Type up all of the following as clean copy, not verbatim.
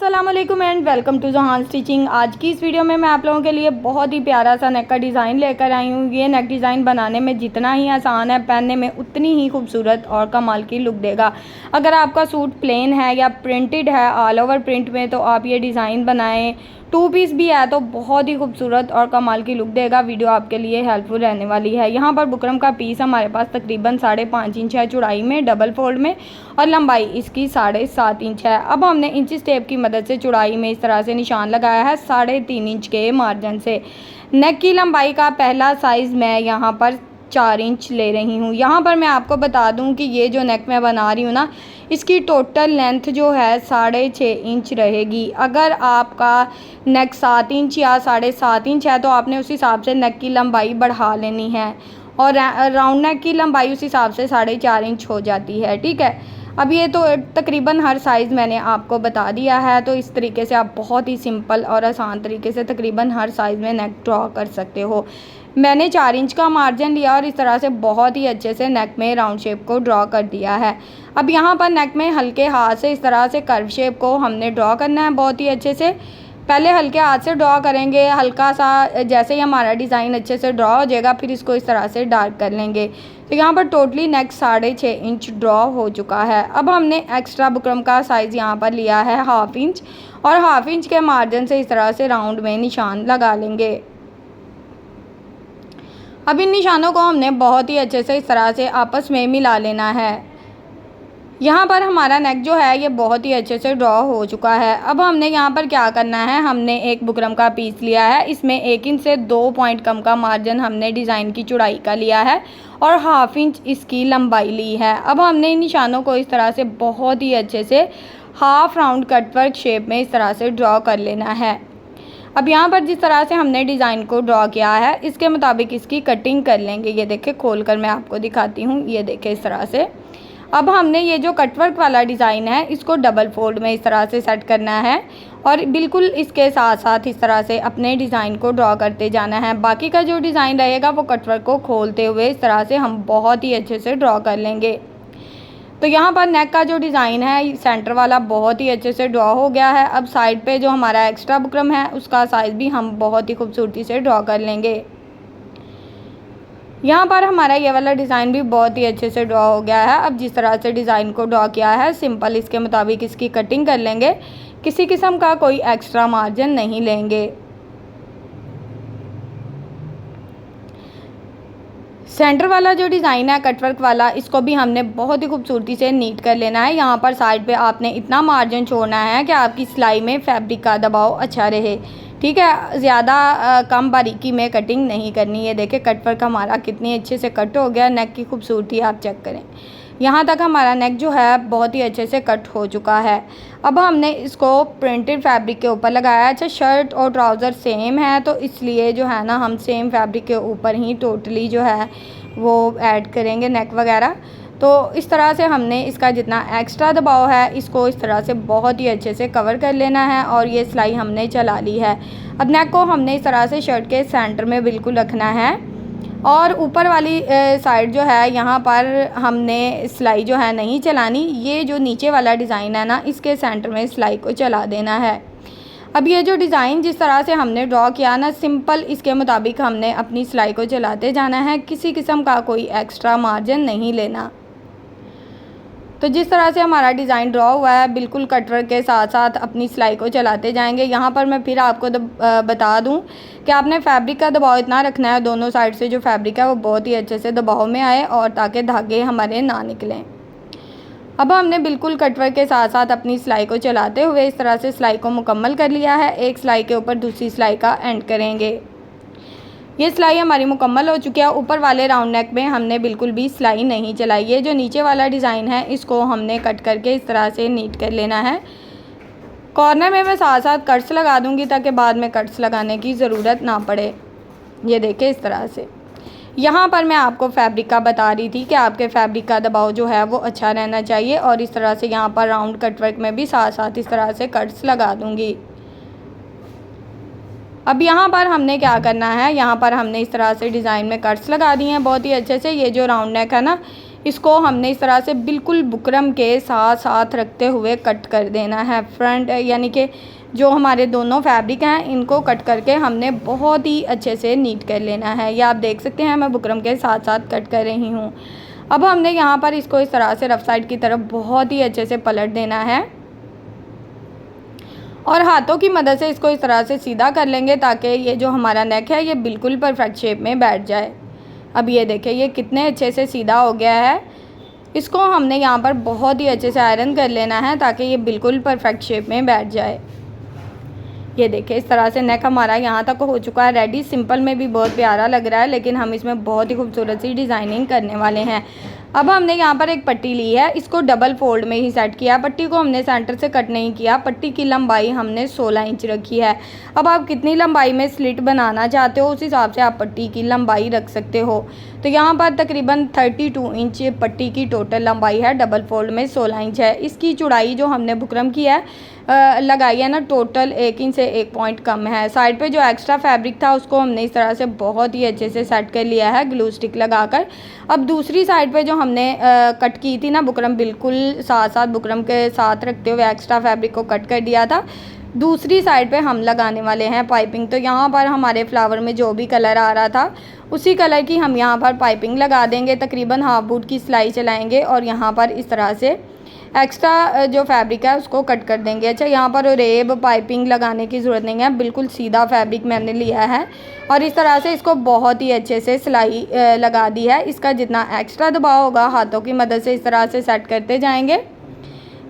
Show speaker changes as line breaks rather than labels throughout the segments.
अस्सलाम वालेकुम and welcome to ज़हान stitching. आज की इस वीडियो में मैं आप लोगों के लिए बहुत ही प्यारा सा नेक का डिज़ाइन लेकर आई हूँ। ये नेक डिज़ाइन बनाने में जितना ही आसान है, पहनने में उतनी ही खूबसूरत और कमाल की लुक देगा। अगर आपका सूट प्लेन है या प्रिंटेड है ऑल ओवर प्रिंट में, तो आप ये डिज़ाइन बनाएं। 2 पीस भी है तो बहुत ही खूबसूरत और कमाल की लुक देगा। वीडियो आपके लिए हेल्पफुल रहने वाली है। यहाँ पर बुकरम का पीस हमारे पास तकरीबन 5.5 इंच है चौड़ाई में, डबल फोल्ड में, और लंबाई इसकी 7.5 इंच है। अब हमने इंच टेप की मदद से चौड़ाई में इस तरह से निशान लगाया है 3.5 इंच के मार्जिन से। नेक की लंबाई का पहला साइज़ मैं यहाँ पर 4 इंच ले रही हूँ। यहाँ पर मैं आपको बता दूँ कि ये जो नेक मैं बना रही हूँ ना, इसकी टोटल लेंथ जो है 6.5 इंच रहेगी। अगर आपका नेक 7 इंच या 7.5 इंच है तो आपने उस हिसाब से नेक की लंबाई बढ़ा लेनी है, और राउंड नेक की लंबाई उस हिसाब से 4.5 इंच हो जाती है। ठीक है, अब ये तो तकरीबन हर साइज़ मैंने आपको बता दिया है। तो इस तरीके से आप बहुत ही सिंपल और आसान तरीके से तकरीबन हर साइज़ में नेक ड्रॉ कर सकते हो। मैंने 4 इंच का मार्जिन लिया और इस तरह से बहुत ही अच्छे से नेक में राउंड शेप को ड्रॉ कर दिया है। अब यहाँ पर नेक में हल्के हाथ से इस तरह से कर्व शेप को हमने ड्रॉ करना है बहुत ही अच्छे से। पहले हल्के हाथ से ड्रॉ करेंगे, हल्का सा जैसे ही हमारा डिज़ाइन अच्छे से ड्रॉ हो जाएगा फिर इसको इस तरह से डार्क कर लेंगे। तो यहाँ पर टोटली नेक 6.5 इंच ड्रॉ हो चुका है। अब हमने एक्स्ट्रा बुकरम का साइज़ यहाँ पर लिया है 1/2 इंच, और 1/2 इंच के मार्जिन से इस तरह से राउंड में निशान लगा लेंगे। अब इन निशानों को हमने बहुत ही अच्छे से इस तरह से आपस में मिला लेना है। यहाँ पर हमारा नेक जो है ये बहुत ही अच्छे से ड्रॉ हो चुका है। अब हमने यहाँ पर क्या करना है, हमने एक बुकरम का पीस लिया है, इसमें 1 इंच से 2 पॉइंट कम का मार्जिन हमने डिज़ाइन की चौड़ाई का लिया है और 1/2 इंच इसकी लंबाई ली है। अब हमने इन निशानों को इस तरह से बहुत ही अच्छे से हाफ राउंड कटवर्क शेप में इस तरह से ड्रॉ कर लेना है। अब यहाँ पर जिस तरह से हमने डिज़ाइन को ड्रॉ किया है इसके मुताबिक इसकी कटिंग कर लेंगे। ये देखें, खोल कर मैं आपको दिखाती हूँ। ये देखें इस तरह से। अब हमने ये जो कटवर्क वाला डिज़ाइन है इसको डबल फोल्ड में इस तरह से सेट करना है, और बिल्कुल इसके साथ साथ इस तरह से अपने डिज़ाइन को ड्रॉ करते जाना है। बाकी का जो डिज़ाइन रहेगा वो कटवर्क को खोलते हुए इस तरह से हम बहुत ही अच्छे से ड्रॉ कर लेंगे। तो यहाँ पर नेक का जो डिज़ाइन है सेंटर वाला बहुत ही अच्छे से ड्रॉ हो गया है। अब साइड पे जो हमारा एक्स्ट्रा बुकरम है उसका साइज़ भी हम बहुत ही खूबसूरती से ड्रॉ कर लेंगे। यहाँ पर हमारा ये वाला डिज़ाइन भी बहुत ही अच्छे से ड्रॉ हो गया है। अब जिस तरह से डिज़ाइन को ड्रॉ किया है सिंपल इसके मुताबिक इसकी कटिंग कर लेंगे। किसी किस्म का कोई एक्स्ट्रा मार्जिन नहीं लेंगे। सेंटर वाला जो डिज़ाइन है कटवर्क वाला, इसको भी हमने बहुत ही खूबसूरती से नीट कर लेना है। यहाँ पर साइड पे आपने इतना मार्जिन छोड़ना है कि आपकी सिलाई में फैब्रिक का दबाव अच्छा रहे। ठीक है, ज़्यादा कम बारीकी में कटिंग नहीं करनी है। देखें कटवर्क हमारा कितनी अच्छे से कट हो गया। नेक की खूबसूरती आप चेक करें, यहाँ तक हमारा नेक जो है बहुत ही अच्छे से कट हो चुका है। अब हमने इसको प्रिंटेड फैब्रिक के ऊपर लगाया है। अच्छा, शर्ट और ट्राउज़र सेम है तो इसलिए जो है ना हम सेम फैब्रिक के ऊपर ही टोटली जो है वो ऐड करेंगे नेक वगैरह। तो इस तरह से हमने इसका जितना एक्स्ट्रा दबाव है इसको इस तरह से बहुत ही अच्छे से कवर कर लेना है, और ये सिलाई हमने चला ली है। अब नेक को हमने इस तरह से शर्ट के सेंटर में बिल्कुल रखना है, और ऊपर वाली साइड जो है यहाँ पर हमने सिलाई जो है नहीं चलानी। ये जो नीचे वाला डिज़ाइन है ना इसके सेंटर में सिलाई को चला देना है। अब ये जो डिज़ाइन जिस तरह से हमने ड्रॉ किया ना, सिंपल इसके मुताबिक हमने अपनी सिलाई को चलाते जाना है। किसी किस्म का कोई एक्स्ट्रा मार्जिन नहीं लेना। तो जिस तरह से हमारा डिज़ाइन ड्रॉ हुआ है बिल्कुल कटवर्क के साथ साथ अपनी सिलाई को चलाते जाएंगे। यहाँ पर मैं फिर आपको बता दूँ कि आपने फैब्रिक का दबाव इतना रखना है, दोनों साइड से जो फैब्रिक है वो बहुत ही अच्छे से दबाव में आए और ताकि धागे हमारे ना निकलें। अब हमने बिल्कुल कटवर्क के साथ साथ अपनी सिलाई को चलाते हुए इस तरह से सिलाई को मुकम्मल कर लिया है। एक सिलाई के ऊपर दूसरी सिलाई का एंड करेंगे। ये सिलाई हमारी मुकम्मल हो चुकी है। ऊपर वाले राउंड नेक में हमने बिल्कुल भी सिलाई नहीं चलाई। ये जो नीचे वाला डिज़ाइन है इसको हमने कट करके इस तरह से नीट कर लेना है। कॉर्नर में मैं साथ साथ कट्स लगा दूंगी ताकि बाद में कट्स लगाने की ज़रूरत ना पड़े। ये देखें इस तरह से। यहाँ पर मैं आपको फैब्रिक का बता रही थी कि आपके फैब्रिक का दबाव जो है वो अच्छा रहना चाहिए, और इस तरह से यहाँ पर राउंड कटवर्क में भी साथ साथ इस तरह से कट्स लगा दूँगी। अब यहाँ पर हमने क्या करना है, यहाँ पर हमने इस तरह से डिज़ाइन में कट्स लगा दिए हैं बहुत ही अच्छे से। ये जो राउंड नेक है ना इसको हमने इस तरह से बिल्कुल बुकरम के साथ साथ रखते हुए कट कर देना है। फ्रंट यानी कि जो हमारे दोनों फैब्रिक हैं इनको कट करके हमने बहुत ही अच्छे से नीट कर लेना है। ये आप देख सकते हैं मैं बुकरम के साथ साथ कट कर रही हूँ। अब हमने यहाँ पर इसको इस तरह से रफ साइड की तरफ बहुत ही अच्छे से पलट देना है और हाथों की मदद से इसको इस तरह से सीधा कर लेंगे ताकि ये जो हमारा नेक है ये बिल्कुल परफेक्ट शेप में बैठ जाए। अब ये देखिए ये कितने अच्छे से सीधा हो गया है। इसको हमने यहाँ पर बहुत ही अच्छे से आयरन कर लेना है ताकि ये बिल्कुल परफेक्ट शेप में बैठ जाए। ये देखिए इस तरह से नेक हमारा यहाँ तक हो चुका है रेडी। सिंपल में भी बहुत प्यारा लग रहा है लेकिन हम इसमें बहुत ही खूबसूरत सी डिज़ाइनिंग करने वाले हैं। अब हमने यहाँ पर एक पट्टी ली है, इसको डबल फोल्ड में ही सेट किया। पट्टी को हमने सेंटर से कट नहीं किया। पट्टी की लंबाई हमने 16 इंच रखी है। अब आप कितनी लंबाई में स्लिट बनाना चाहते हो उस हिसाब से आप पट्टी की लंबाई रख सकते हो। तो यहाँ पर तकरीबन 32 इंच पट्टी की टोटल लंबाई है, डबल फोल्ड में 16 इंच है। इसकी चौड़ाई जो हमने बुकरम की है लगाई है ना, टोटल 1 इंच से 1 पॉइंट कम है। साइड पे जो एक्स्ट्रा फैब्रिक था उसको हमने इस तरह से बहुत ही अच्छे से सेट कर लिया है ग्लू स्टिक लगाकर। अब दूसरी साइड पे जो हमने कट की थी ना बुकरम, बिल्कुल साथ साथ बुकरम के साथ रखते हुए एक्स्ट्रा फैब्रिक को कट कर दिया था। दूसरी साइड पे हम लगाने वाले हैं पाइपिंग। तो यहाँ पर हमारे फ्लावर में जो भी कलर आ रहा था उसी कलर की हम यहाँ पर पाइपिंग लगा देंगे। तकरीबन हाफ बूट की सिलाई चलाएँगे और यहाँ पर इस तरह से एक्स्ट्रा जो फैब्रिक है उसको कट कर देंगे। अच्छा, यहाँ पर रेब पाइपिंग लगाने की ज़रूरत नहीं है, बिल्कुल सीधा फैब्रिक मैंने लिया है और इस तरह से इसको बहुत ही अच्छे से सिलाई लगा दी है। इसका जितना एक्स्ट्रा दबाव होगा हाथों की मदद से इस तरह से सेट करते जाएंगे,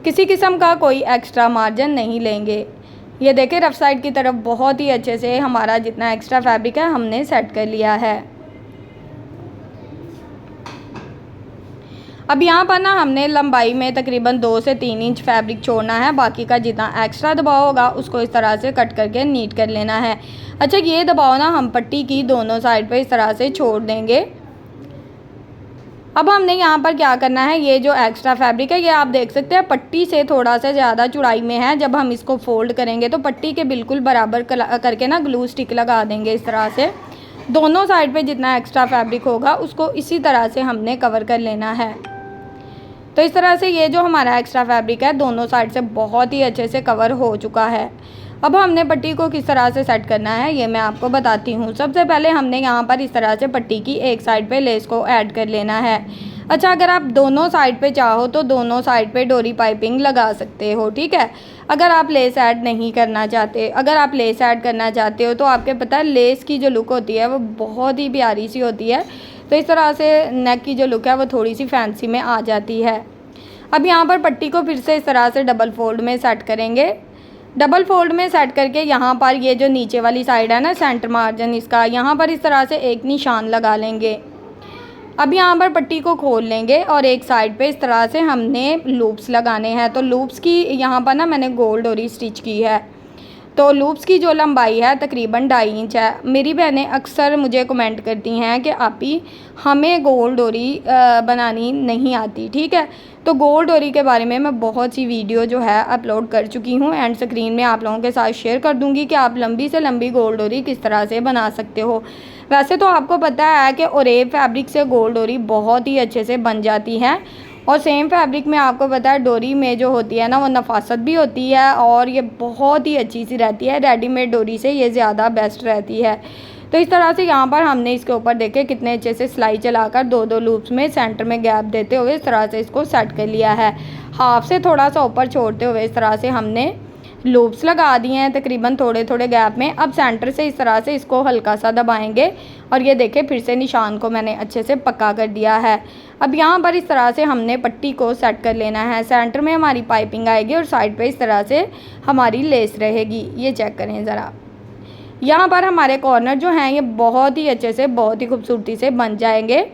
किसी किस्म का कोई एक्स्ट्रा मार्जिन नहीं लेंगे। ये देखें रफ साइड की तरफ बहुत ही अच्छे से हमारा जितना एक्स्ट्रा फैब्रिक है हमने सेट कर लिया है। अब यहाँ पर ना हमने लंबाई में तकरीबन 2 से 3 इंच फैब्रिक छोड़ना है। बाकी का जितना एक्स्ट्रा दबाव होगा उसको इस तरह से कट करके नीट कर लेना है। अच्छा, ये दबाव ना हम पट्टी की दोनों साइड पे इस तरह से छोड़ देंगे। अब हमने यहाँ पर क्या करना है, ये जो एक्स्ट्रा फैब्रिक है ये आप देख सकते हैं पट्टी से थोड़ा सा ज़्यादा चौड़ाई में है। जब हम इसको फोल्ड करेंगे तो पट्टी के बिल्कुल बराबर करके ना ग्लू स्टिक लगा देंगे इस तरह से। दोनों साइड पे जितना एक्स्ट्रा फैब्रिक होगा उसको इसी तरह से हमने कवर कर लेना है। तो इस तरह से ये जो हमारा एक्स्ट्रा फैब्रिक है दोनों साइड से बहुत ही अच्छे से कवर हो चुका है। अब हमने पट्टी को किस तरह से सेट करना है ये मैं आपको बताती हूँ। सबसे पहले हमने यहाँ पर इस तरह से पट्टी की एक साइड पे लेस को ऐड कर लेना है। अच्छा, अगर आप दोनों साइड पे चाहो तो दोनों साइड पे डोरी पाइपिंग लगा सकते हो, ठीक है। अगर आप लेस ऐड नहीं करना चाहते, अगर आप लेस ऐड करना चाहते हो तो आपके पता है लेस की जो लुक होती है वो बहुत ही प्यारी सी होती है। तो इस तरह से नेक की जो लुक है वो थोड़ी सी फैंसी में आ जाती है। अब यहाँ पर पट्टी को फिर से इस तरह से डबल फोल्ड में सेट करेंगे। डबल फोल्ड में सेट करके यहाँ पर ये जो नीचे वाली साइड है ना सेंटर मार्जिन इसका, यहाँ पर इस तरह से एक निशान लगा लेंगे। अब यहाँ पर पट्टी को खोल लेंगे और एक साइड पे इस तरह से हमने लूप्स लगाने हैं। तो लूप्स की यहाँ पर ना मैंने गोल डोरी स्टिच की है। तो लूप्स की जो लंबाई है तकरीबन 2.5 इंच है। मेरी बहनें अक्सर मुझे कमेंट करती हैं कि आपी हमें गोल डोरी बनानी नहीं आती, ठीक है। तो गोल डोरी के बारे में मैं बहुत सी वीडियो जो है अपलोड कर चुकी हूँ। एंड स्क्रीन में आप लोगों के साथ शेयर कर दूँगी कि आप लंबी से लंबी गोल डोरी किस तरह से बना सकते हो। वैसे तो आपको पता है कि ओरेब फैब्रिक से गोल डोरी बहुत ही अच्छे से बन जाती है और सेम फैब्रिक में आपको पता है डोरी में जो होती है ना वो नफासत भी होती है और ये बहुत ही अच्छी सी रहती है। रेडीमेड डोरी से ये ज़्यादा बेस्ट रहती है। तो इस तरह से यहाँ पर हमने इसके ऊपर देखे कितने अच्छे से सिलाई चलाकर 2-2 लूप्स में सेंटर में गैप देते हुए इस तरह से इसको सेट कर लिया है। हाफ से थोड़ा सा ऊपर छोड़ते हुए इस तरह से हमने लूप्स लगा दिए हैं तकरीबन थोड़े थोड़े गैप में। अब सेंटर से इस तरह से इसको हल्का सा दबाएंगे और ये देखें फिर से निशान को मैंने अच्छे से पक्का कर दिया है। अब यहाँ पर इस तरह से हमने पट्टी को सेट कर लेना है। सेंटर में हमारी पाइपिंग आएगी और साइड पे इस तरह से हमारी लेस रहेगी। ये चेक करें ज़रा, यहाँ पर हमारे कॉर्नर जो हैं ये बहुत ही अच्छे से बहुत ही खूबसूरती से बन जाएंगे।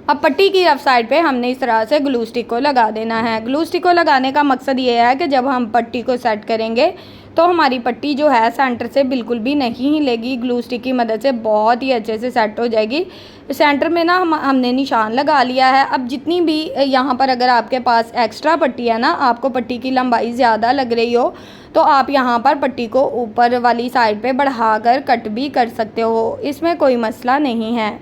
अब पट्टी की रफ साइड पे हमने इस तरह से ग्लू स्टिक को लगा देना है। ग्लू स्टिक को लगाने का मकसद ये है कि जब हम पट्टी को सेट करेंगे तो हमारी पट्टी जो है सेंटर से बिल्कुल भी नहीं हिलेगी। ग्लू स्टिक की मदद से बहुत ही अच्छे से सेट हो जाएगी। सेंटर में ना हमने निशान लगा लिया है। अब जितनी भी यहाँ पर अगर आपके पास एक्स्ट्रा पट्टी है ना, आपको पट्टी की लंबाई ज़्यादा लग रही हो तो आप यहाँ पर पट्टी को ऊपर वाली साइड पे बढ़ाकर कट भी कर सकते हो, इसमें कोई मसला नहीं है।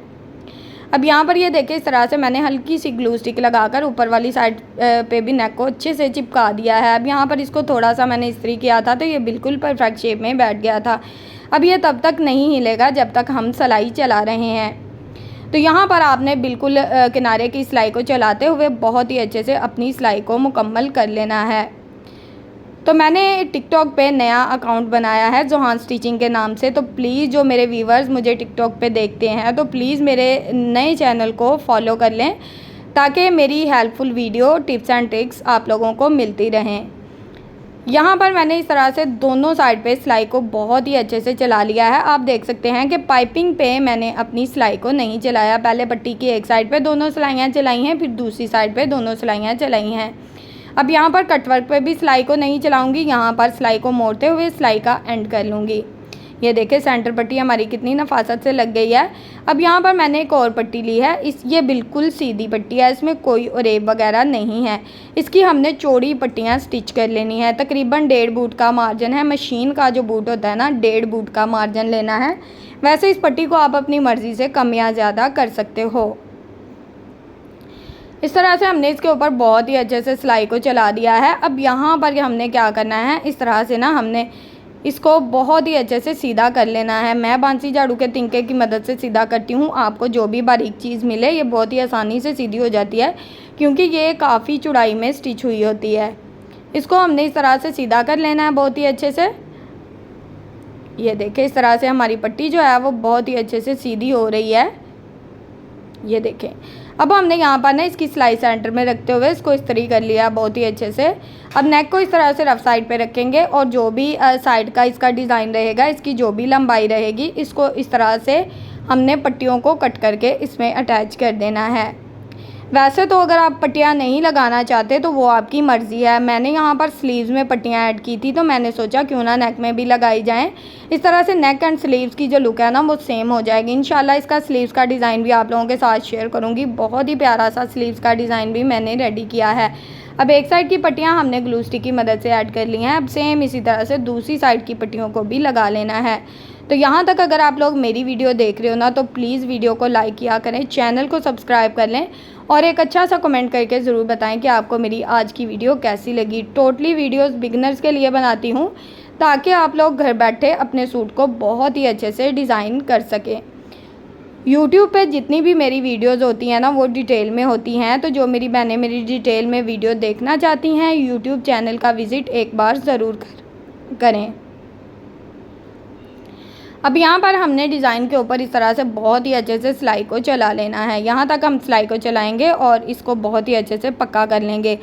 अब यहाँ पर ये देखिए इस तरह से मैंने हल्की सी ग्लू स्टिक लगाकर ऊपर वाली साइड पे भी नेक को अच्छे से चिपका दिया है। अब यहाँ पर इसको थोड़ा सा मैंने इस्त्री किया था तो ये बिल्कुल परफेक्ट शेप में बैठ गया था। अब ये तब तक नहीं हिलेगा जब तक हम सिलाई चला रहे हैं। तो यहाँ पर आपने बिल्कुल किनारे की सिलाई को चलाते हुए बहुत ही अच्छे से अपनी सिलाई को मुकम्मल कर लेना है। तो मैंने टिकटॉक पे नया अकाउंट बनाया है जोहान स्टिचिंग के नाम से। तो प्लीज़ जो मेरे व्यूवर्स मुझे टिकटॉक पे देखते हैं तो प्लीज़ मेरे नए चैनल को फॉलो कर लें ताकि मेरी helpful video tips and tricks आप लोगों को मिलती रहें। यहाँ पर मैंने इस तरह से दोनों साइड पे सिलाई को बहुत ही अच्छे से चला लिया है। आप देख सकते हैं कि पाइपिंग पे मैंने अपनी सिलाई को नहीं चलाया। पहले पट्टी की एक साइड पे दोनों सिलाइयाँ चलाई हैं, फिर दूसरी साइड पे दोनों सिलाइयाँ चलाई हैं। अब यहाँ पर कटवर्क पे भी सिलाई को नहीं चलाऊंगी, यहाँ पर सिलाई को मोड़ते हुए सिलाई का एंड कर लूँगी। ये देखिए सेंटर पट्टी हमारी कितनी नफासत से लग गई है। अब यहाँ पर मैंने एक और पट्टी ली है, ये बिल्कुल सीधी पट्टी है, इसमें कोई उरेब वगैरह नहीं है। इसकी हमने चौड़ी पट्टियाँ स्टिच कर लेनी है। तकरीबन 1.5 बूट का मार्जिन है। मशीन का जो बूट होता है ना 1.5 बूट का मार्जिन लेना है। वैसे इस पट्टी को आप अपनी मर्ज़ी से कम या ज़्यादा कर सकते हो। इस तरह से हमने इसके ऊपर बहुत ही अच्छे से सिलाई को चला दिया है। अब यहाँ पर हमने क्या करना है, इस तरह से ना हमने इसको बहुत ही अच्छे से सीधा कर लेना है। मैं बांसी झाड़ू के तिनके की मदद से सीधा करती हूँ। आपको जो भी बारीक चीज़ मिले ये बहुत ही आसानी से सीधी हो जाती है क्योंकि ये काफ़ी चौड़ाई में स्टिच हुई होती है। इसको हमने इस तरह से सीधा कर लेना है बहुत ही अच्छे से। ये देखें इस तरह से हमारी पट्टी जो है वो बहुत ही अच्छे से सीधी हो रही है। ये देखें अब हमने यहाँ पर ना इसकी सिलाई सेंटर में रखते हुए इसको इस्त्री कर लिया बहुत ही अच्छे से। अब नेक को इस तरह से रफ साइड पे रखेंगे और जो भी साइड का इसका डिज़ाइन रहेगा, इसकी जो भी लंबाई रहेगी, इसको इस तरह से हमने पट्टियों को कट करके इसमें अटैच कर देना है। वैसे तो अगर आप पट्टियाँ नहीं लगाना चाहते तो वो आपकी मर्ज़ी है। मैंने यहाँ पर स्लीव्स में पट्टियाँ ऐड की थी तो मैंने सोचा क्यों ना नेक में भी लगाई जाएं। इस तरह से नेक एंड स्लीव्स की जो लुक है ना वो सेम हो जाएगी। इंशाल्लाह इसका स्लीव्स का डिज़ाइन भी आप लोगों के साथ शेयर करूँगी। बहुत ही प्यारा सा स्लीव्स का डिज़ाइन भी मैंने रेडी किया है। अब एक साइड की पट्टियाँ हमने ग्लू स्टिक की मदद से ऐड कर ली हैं। अब सेम इसी तरह से दूसरी साइड की पट्टियों को भी लगा लेना है। तो यहाँ तक अगर आप लोग मेरी वीडियो देख रहे हो ना तो प्लीज़ वीडियो को लाइक किया करें, चैनल को सब्सक्राइब कर लें और एक अच्छा सा कमेंट करके ज़रूर बताएं कि आपको मेरी आज की वीडियो कैसी लगी। टोटली वीडियोस बिगिनर्स के लिए बनाती हूँ ताकि आप लोग घर बैठे अपने सूट को बहुत ही अच्छे से डिज़ाइन कर सकें। यूट्यूब पे जितनी भी मेरी वीडियोस होती हैं ना वो डिटेल में होती हैं। तो जो मेरी बहनें मेरी डिटेल में वीडियो देखना चाहती हैं यूट्यूब चैनल का विज़िट एक बार ज़रूर करें। अब यहाँ पर हमने डिज़ाइन के ऊपर इस तरह से बहुत ही अच्छे से सिलाई को चला लेना है। यहाँ तक हम सिलाई को चलाएंगे और इसको बहुत ही अच्छे से पक्का कर लेंगे।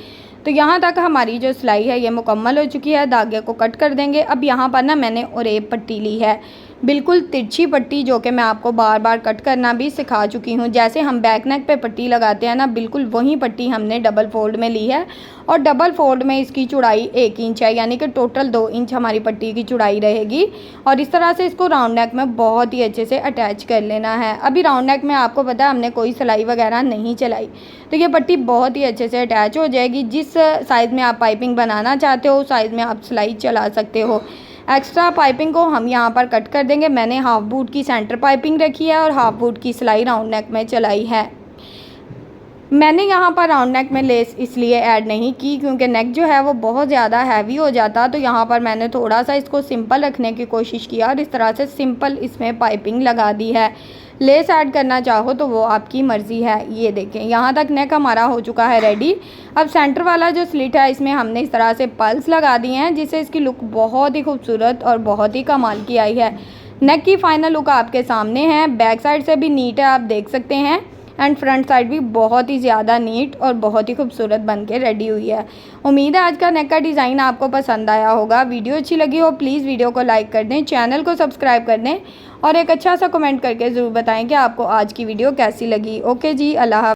तो यहाँ तक हमारी जो सिलाई है ये मुकम्मल हो चुकी है। धागे को कट कर देंगे। अब यहाँ पर ना मैंने उरेब पट्टी ली है, बिल्कुल तिरछी पट्टी, जो कि मैं आपको बार बार कट करना भी सिखा चुकी हूँ। जैसे हम बैक नेक पे पट्टी लगाते हैं ना, बिल्कुल वही पट्टी हमने डबल फोल्ड में ली है और डबल फोल्ड में इसकी चौड़ाई 1 इंच है, यानी कि टोटल 2 इंच हमारी पट्टी की चौड़ाई रहेगी। और इस तरह से इसको राउंड नेक में बहुत ही अच्छे से अटैच कर लेना है। अभी राउंड नेक में आपको पता है हमने कोई सिलाई वगैरह नहीं चलाई, तो ये पट्टी बहुत ही अच्छे से अटैच हो जाएगी। जिस साइज़ में आप पाइपिंग बनाना चाहते हो उस साइज़ में आप सिलाई चला सकते हो। एक्स्ट्रा पाइपिंग को हम यहाँ पर कट कर देंगे। मैंने हाफ बूट की सेंटर पाइपिंग रखी है और हाफ बूट की सिलाई राउंड नेक में चलाई है। मैंने यहाँ पर राउंड नेक में लेस इसलिए ऐड नहीं की क्योंकि नेक जो है वो बहुत ज़्यादा हैवी हो जाता, तो यहाँ पर मैंने थोड़ा सा इसको सिंपल रखने की कोशिश किया और इस तरह से सिंपल इसमें पाइपिंग लगा दी है। लेस ऐड करना चाहो तो वो आपकी मर्ज़ी है। ये देखें यहाँ तक नेक हमारा हो चुका है रेडी। अब सेंटर वाला जो स्लिट है इसमें हमने इस तरह से पल्स लगा दिए हैं जिससे इसकी लुक बहुत ही खूबसूरत और बहुत ही कमाल की आई है। नेक की फाइनल लुक आपके सामने है। बैक साइड से भी नीट है, आप देख सकते हैं, एंड फ्रंट साइड भी बहुत ही ज़्यादा नीट और बहुत ही खूबसूरत बन के रेडी हुई है। उम्मीद है आज का नेक का डिज़ाइन आपको पसंद आया होगा। वीडियो अच्छी लगी हो प्लीज़ वीडियो को लाइक कर दें, चैनल को सब्सक्राइब कर दें और एक अच्छा सा कमेंट करके ज़रूर बताएं कि आपको आज की वीडियो कैसी लगी। ओके जी, अल्लाह।